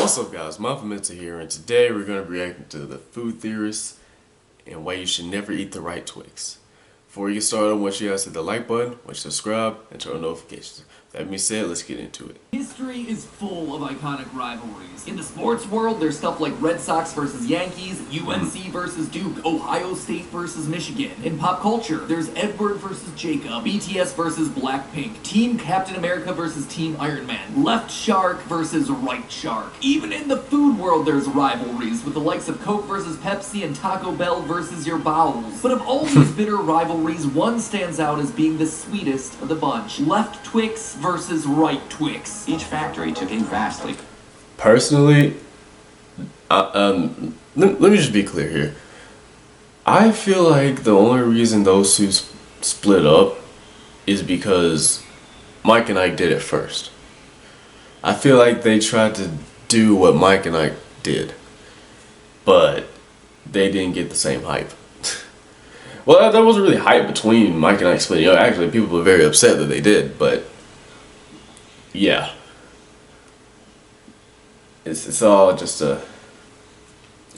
What's up guys, Mental here, and today we're going to be reacting to the food theorists and why you should never eat the right Twix. Before we get started, I want you guys to hit the like button, subscribe, and turn on notifications. That being said, let's get into it. History is full of iconic rivalries. In the sports world, there's stuff like Red Sox versus Yankees, UNC versus Duke, Ohio State versus Michigan. In pop culture, there's Edward versus Jacob, BTS versus Blackpink, Team Captain America versus Team Iron Man, Left Shark versus Right Shark. Even in the food world, there's rivalries, with the likes of Coke versus Pepsi and Taco Bell versus your bowels. But of all these bitter rivalries, one stands out as being the sweetest of the bunch. Left Twix versus Right Twix. Each factory took a vastly... Personally, let me just be clear here. I feel like the only reason those two split up is because Mike and Ike did it first. I feel like they tried to do what Mike and Ike did, but they didn't get the same hype. Well, that wasn't really hype between Mike and Ike splitting up. Actually, people were very upset that they did, but yeah. It's all just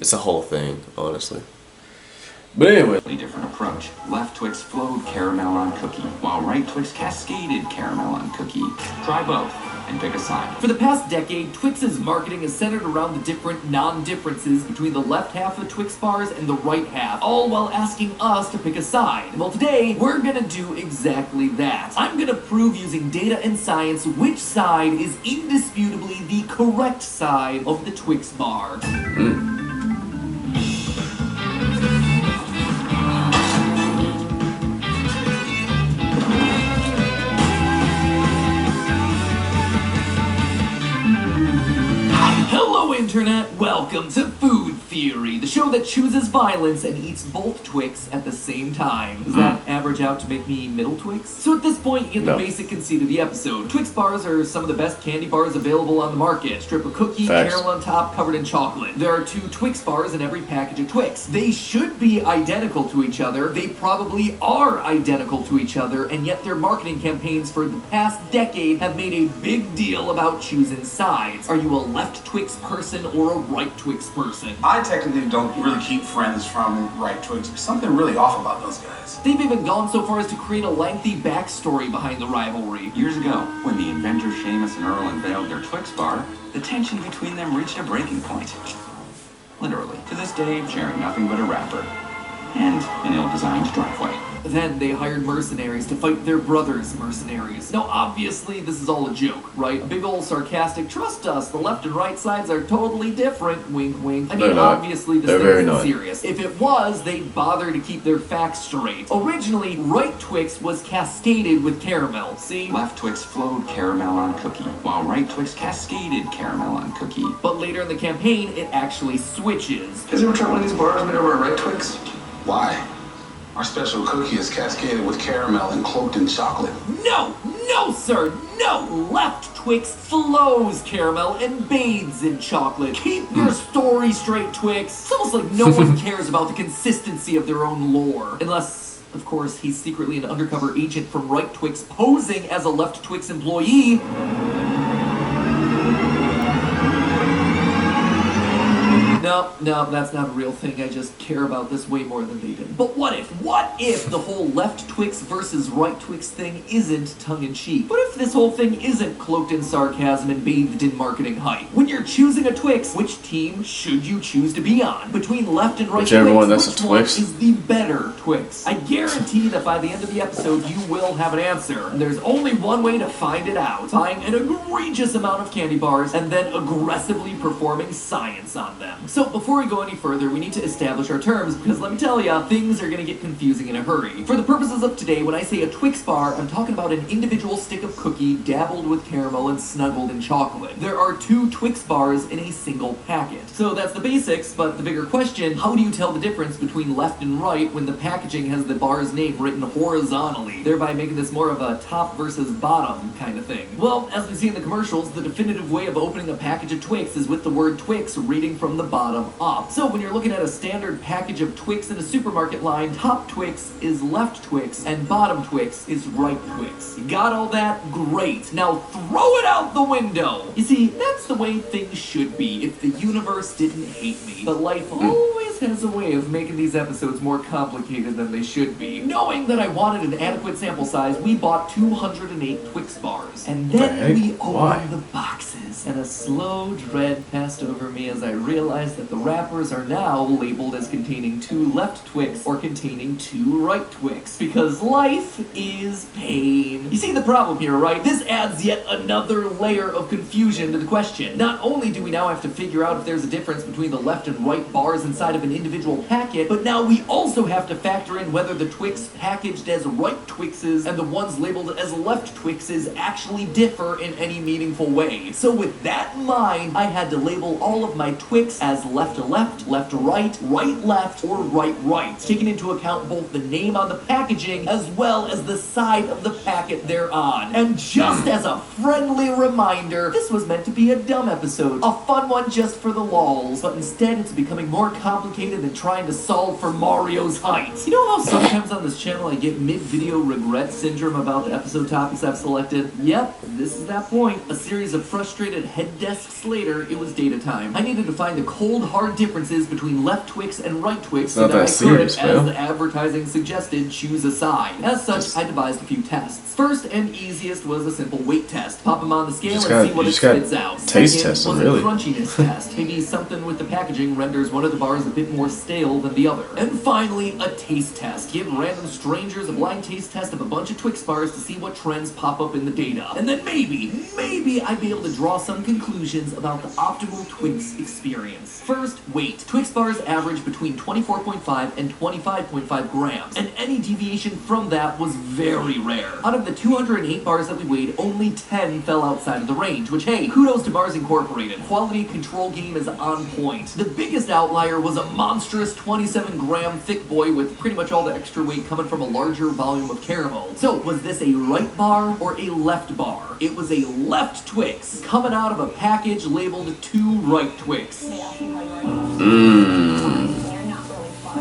it's a whole thing, honestly. But anyway. Different approach. Left Twix flowed caramel on cookie, while Right Twix cascaded caramel on cookie. Try both and pick a side. For the past decade, Twix's marketing is centered around the different non-differences between the left half of Twix bars and the right half, all while asking us to pick a side. Well, today, we're gonna do exactly that. I'm gonna prove using data and science which side is indisputably the correct side of the Twix bar. Hello Internet, welcome to Food Theory, the show that chooses violence and eats both Twix at the same time. Does that average out to make me middle Twix? So at this point, you get the basic conceit of the episode. Twix bars are some of the best candy bars available on the market. Strip of cookie, caramel on top, covered in chocolate. There are 2 Twix bars in every package of Twix. They should be identical to each other. They probably are identical to each other, and yet their marketing campaigns for the past decade have made a big deal about choosing sides. Are you a left Twix person or a right Twix person? I technically don't really keep friends from Right Twix. There's something really off about those guys. They've even gone so far as to create a lengthy backstory behind the rivalry. Years ago, when the inventors Seamus and Earl unveiled their Twix bar, the tension between them reached a breaking point. Literally. To this day, sharing nothing but a wrapper and an ill-designed driveway. Then they hired mercenaries to fight their brother's mercenaries. Now obviously this is all a joke, right? A big old sarcastic, trust us, the left and right sides are totally different, wink wink. I mean obviously this thing isn't serious. If it was, they'd bother to keep their facts straight. Originally, Right Twix was cascaded with caramel, see? Left Twix flowed caramel on cookie, while Right Twix cascaded caramel on cookie. But later in the campaign, it actually switches. Has you ever tried one of these bars made over a Right Twix? Why? Our special cookie is cascaded with caramel and cloaked in chocolate. No! No, sir! No! Left Twix flows caramel and bathes in chocolate. Keep your story straight, Twix. It's almost like no one cares about the consistency of their own lore. Unless, of course, he's secretly an undercover agent from Right Twix posing as a Left Twix employee. No, that's not a real thing. I just care about this way more than they did. But what if the whole Left Twix versus Right Twix thing isn't tongue-in-cheek? What if this whole thing isn't cloaked in sarcasm and bathed in marketing hype? When you're choosing a Twix, which team should you choose to be on? Between Left and Right Whichever Twix, one that's which a Twix. one is the better Twix? I guarantee that by the end of the episode, you will have an answer. And there's only one way to find it out. Buying an egregious amount of candy bars and then aggressively performing science on them. So before we go any further, we need to establish our terms, because let me tell ya, things are gonna get confusing in a hurry. For the purposes of today, when I say a Twix bar, I'm talking about an individual stick of cookie dabbled with caramel and snuggled in chocolate. There are 2 Twix bars in a single packet. So that's the basics, but the bigger question, how do you tell the difference between left and right when the packaging has the bar's name written horizontally, thereby making this more of a top versus bottom kind of thing? Well, as we see in the commercials, the definitive way of opening a package of Twix is with the word Twix reading from the bottom bottom up. So when you're looking at a standard package of Twix in a supermarket line, top Twix is left Twix and bottom Twix is right Twix. You got all that? Great. Now throw it out the window. You see, that's the way things should be if the universe didn't hate me. But life always has a way of making these episodes more complicated than they should be. Knowing that I wanted an adequate sample size, we bought 208 Twix bars. And then we opened the boxes. And a slow dread passed over me as I realized that the wrappers are now labeled as containing 2 left Twix or containing 2 right Twix. Because life is pain. You see the problem here, right? This adds yet another layer of confusion to the question. Not only do we now have to figure out if there's a difference between the left and right bars inside of an individual packet, but now we also have to factor in whether the Twix packaged as right Twixes and the ones labeled as left Twixes actually differ in any meaningful way. So with that in mind, I had to label all of my Twix as left to left, left to right, right left, or right right, taking into account both the name on the packaging as well as the side of the packet they're on. And just as a friendly reminder, this was meant to be a dumb episode, a fun one just for the lols, but instead it's becoming more complicated than trying to solve for Mario's height. You know how sometimes on this channel I get mid-video regret syndrome about the episode topics I've selected? Yep, this is that point. A series of frustrated head desks later, it was data time. I needed to find the cold, hard differences between left Twix and right Twix so that I could, as the advertising suggested, choose a side. As such, I devised a few tests. First and easiest was a simple weight test. Pop them on the scale and see what it spits out. Taste Second test, was really. a crunchiness test. Maybe something with the packaging renders one of the bars a bit more stale than the other. And finally, a taste test. Give random strangers a blind taste test of a bunch of Twix bars to see what trends pop up in the data. And then maybe I'd be able to draw some conclusions about the optimal Twix experience. First, weight. Twix bars average between 24.5 and 25.5 grams, and any deviation from that was very rare. Out of the 208 bars that we weighed, only 10 fell outside of the range, which, hey, kudos to Bars Incorporated. Quality control game is on point. The biggest outlier was a monstrous 27-gram thick boy with pretty much all the extra weight coming from a larger volume of caramel. So, was this a right bar or a left bar? It was a left Twix, coming out of a package labeled 2 right Twix.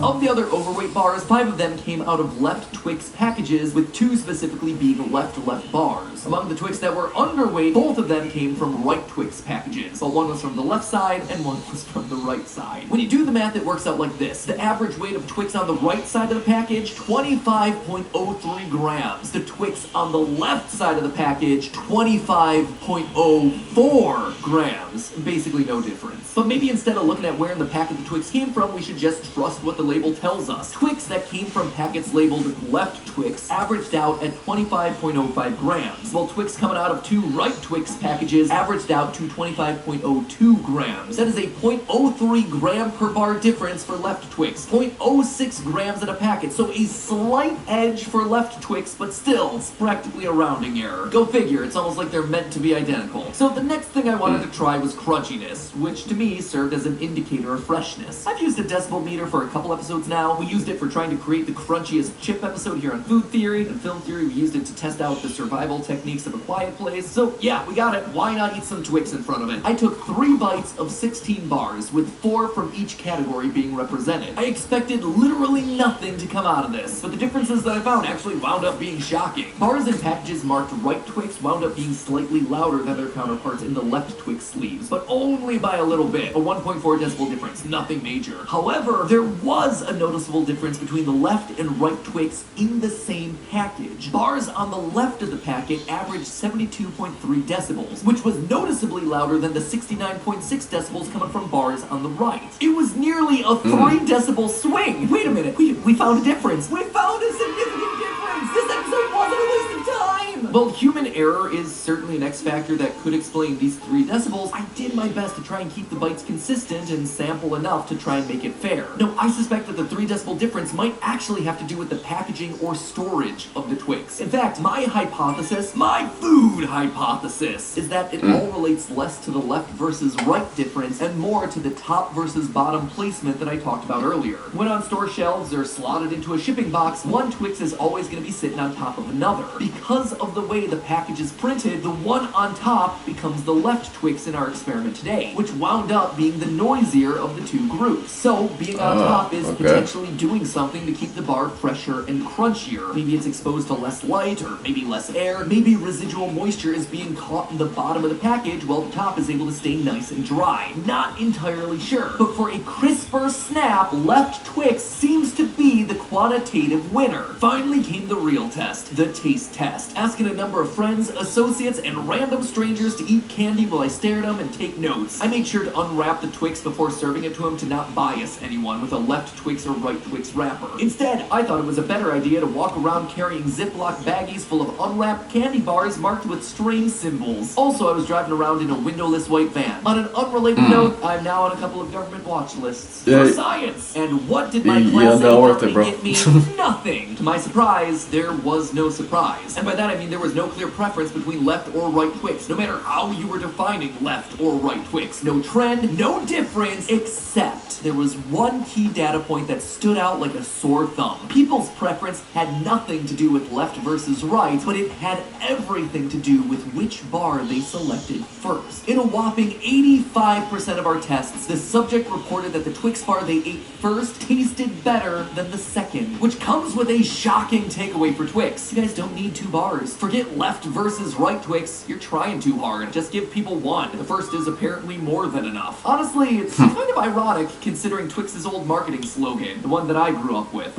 Of the other overweight bars, 5 of them came out of left Twix packages, with 2 specifically being left bars. Among the Twix that were underweight, both of them came from right Twix packages, but one was from the left side and one was from the right side. When you do the math, it works out like this. The average weight of Twix on the right side of the package, 25.03 grams. The Twix on the left side of the package, 25.04 grams. Basically no difference. But maybe instead of looking at where in the packet the Twix came from, we should just trust what the label tells us. Twix that came from packets labeled left Twix averaged out at 25.05 grams, while Twix coming out of 2 right Twix packages averaged out to 25.02 grams. That is a 0.03 gram per bar difference for left Twix, 0.06 grams in a packet, so a slight edge for left Twix, but still, it's practically a rounding error. Go figure, it's almost like they're meant to be identical. So the next thing I wanted to try was crunchiness, which to me served as an indicator of freshness. I've used a decibel meter for a couple episodes now. We used it for trying to create the crunchiest chip episode here on Food Theory. In Film Theory, we used it to test out the survival techniques of A Quiet Place. So yeah, we got it. Why not eat some Twix in front of it? I took 3 bites of 16 bars, with 4 from each category being represented. I expected literally nothing to come out of this, but the differences that I found actually wound up being shocking. Bars and packages marked right Twix wound up being slightly louder than their counterparts in the left Twix sleeves, but only by a little bit. A 1.4 decibel difference, nothing major. However, there was a noticeable difference between the left and right Twix in the same package. Bars on the left of the packet averaged 72.3 decibels, which was noticeably louder than the 69.6 decibels coming from bars on the right. It was nearly a 3 decibel swing. Wait a minute, we found a difference. We found a significant difference. This episode wasn't a waste of time. While human error is certainly an X factor that could explain these 3 decibels, I did my best to try and keep the bites consistent and sample enough to try and make it fair. Now, I suspect that the 3 decibel difference might actually have to do with the packaging or storage of the Twix. In fact, my hypothesis, my food hypothesis, is that it all relates less to the left versus right difference and more to the top versus bottom placement that I talked about earlier. When on store shelves or slotted into a shipping box, one Twix is always going to be sitting on top of another. Because of the the way the package is printed, the one on top becomes the left Twix in our experiment today, which wound up being the noisier of the two groups. So, being on top is potentially doing something to keep the bar fresher and crunchier. Maybe it's exposed to less light, or maybe less air. Maybe residual moisture is being caught in the bottom of the package while the top is able to stay nice and dry. Not entirely sure, but for a crisper snap, left Twix seems to be the quantitative winner. Finally came the real test, the taste test. Asking a number of friends, associates, and random strangers to eat candy while I stare at them and take notes. I made sure to unwrap the Twix before serving it to them to not bias anyone with a left Twix or right Twix wrapper. Instead, I thought it was a better idea to walk around carrying Ziploc baggies full of unwrapped candy bars marked with strange symbols. Also, I was driving around in a windowless white van. On an unrelated note, I'm now on a couple of government watch lists for science. And what did my class get me? Nothing. To my surprise, there was no surprise. And by that I mean there was no clear preference between left or right Twix, no matter how you were defining left or right Twix. No trend, no difference, except there was one key data point that stood out like a sore thumb. People's preference had nothing to do with left versus right, but it had everything to do with which bar they selected first. In a whopping 85% of our tests, the subject reported that the Twix bar they ate first tasted better than the second, which comes with a shocking takeaway for Twix. You guys don't need two bars. Forget left versus right Twix, you're trying too hard. Just give people one. The first is apparently more than enough. Honestly, it's kind of ironic considering Twix's old marketing slogan, the one that I grew up with.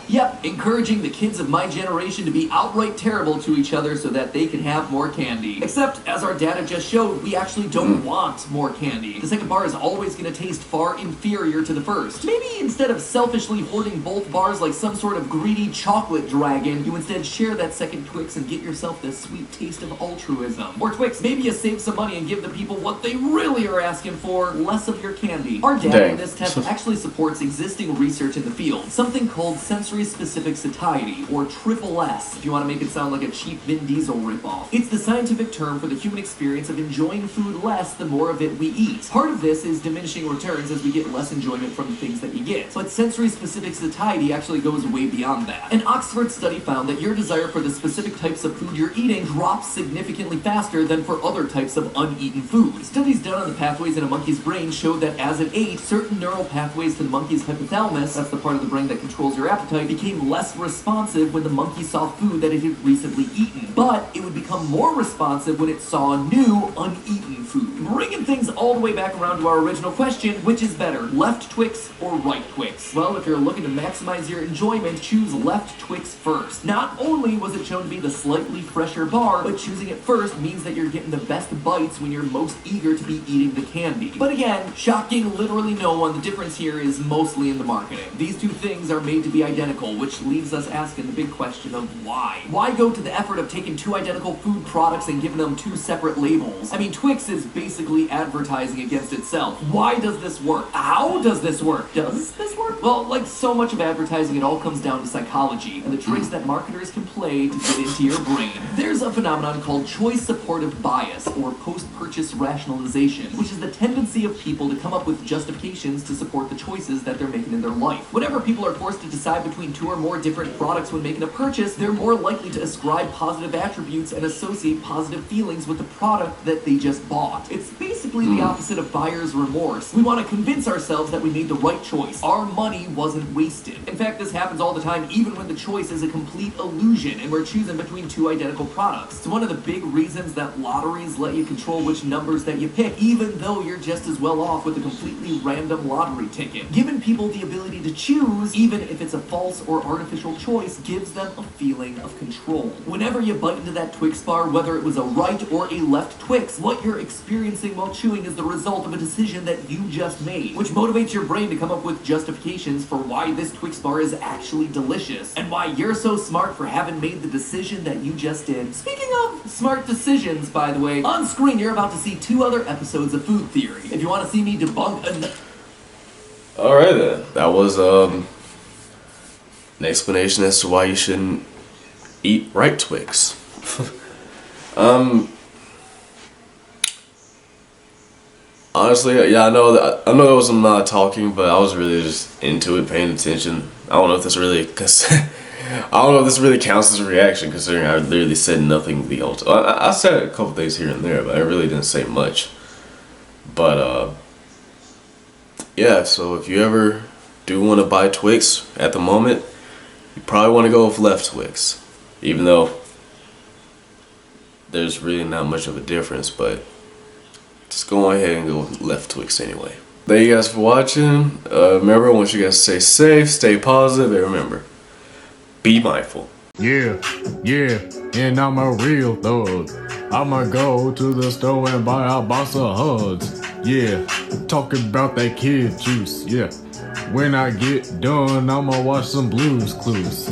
Yep, encouraging the kids of my generation to be outright terrible to each other so that they can have more candy. Except, as our data just showed, we actually don't want more candy. The second bar is always going to taste far inferior to the first. Maybe instead of selfishly hoarding both bars like some sort of greedy chocolate dragon, you instead share that second Twix and get yourself this sweet taste of altruism. Or Twix, maybe you save some money and give the people what they really are asking for, less of your candy. Our data in this test actually supports existing research in the field, something called sensory-specific satiety, or triple S, if you want to make it sound like a cheap Vin Diesel ripoff. It's the scientific term for the human experience of enjoying food less the more of it we eat. Part of this is diminishing returns as we get less enjoyment from the things that you get, but sensory-specific satiety actually goes way beyond that. An Oxford study found that your desire for the specific types of food you're eating drops significantly faster than for other types of uneaten food. Studies done on the pathways in a monkey's brain showed that as it ate, certain neural pathways to the monkey's hypothalamus, that's the part of the brain that controls your appetite, became less responsive when the monkey saw food that it had recently eaten, but it would become more responsive when it saw new, uneaten food. Bringing things all the way back around to our original question, which is better, left Twix or right Twix? Well, if you're looking to maximize your enjoyment, choose left Twix first. Not only was it shown to be the slightly fresher bar, but choosing it first means that you're getting the best bites when you're most eager to be eating the candy. But again, shocking literally no one, the difference here is mostly in the marketing. These two things are made to be identical, which leaves us asking the big question of why? Why go to the effort of taking two identical food products and giving them two separate labels? I mean, Twix is basically advertising against itself. Why does this work? How does this work? Does this work? Well, like so much of advertising, it all comes down to psychology and the tricks that marketers can play to get into your brain. There's a phenomenon called choice supportive bias, or post-purchase rationalization, which is the tendency of people to come up with justifications to support the choices that they're making in their life. Whenever people are forced to decide between two or more different products when making a purchase, they're more likely to ascribe positive attributes and associate positive feelings with the product that they just bought. It's basically the opposite of buyer's remorse. We want to convince ourselves that we made the right choice. Our money wasn't wasted. In fact, this happens all the time, even when the choice is a complete illusion and we're choosing between two identical products. It's one of the big reasons that lotteries let you control which numbers that you pick, even though you're just as well off with a completely random lottery ticket. Giving people the ability to choose, even if it's a false or artificial choice, gives them a feeling of control. Whenever you bite into that Twix bar, whether it was a right or a left Twix, what you're experiencing while chewing is the result of a decision that you just made, which motivates your brain to come up with justifications for why this Twix bar is actually delicious, and why you're so smart for having made the decision that you just did. Speaking of smart decisions, by the way, on screen you're about to see 2 other episodes of Food Theory. If you want to see me debunk Alright then, that was an explanation as to why you shouldn't eat right Twix. Honestly, yeah, I know that I was not talking, but I was really just into it, paying attention. I don't know if this really I don't know if this really counts as a reaction, considering I literally said nothing the whole time. I said a couple things here and there, but I really didn't say much. But yeah, so if you ever do want to buy Twix at the moment, you probably want to go with left Twix, even though there's really not much of a difference, but just go ahead and go with left Twix anyway. Thank you guys for watching. Remember, I want you guys to stay safe, stay positive, and remember, be mindful. Yeah, and I'm a real thug. I'ma go to the store and buy a box of hugs. Yeah, talking about that kid juice. Yeah, when I get done, I'ma watch some Blues Clues.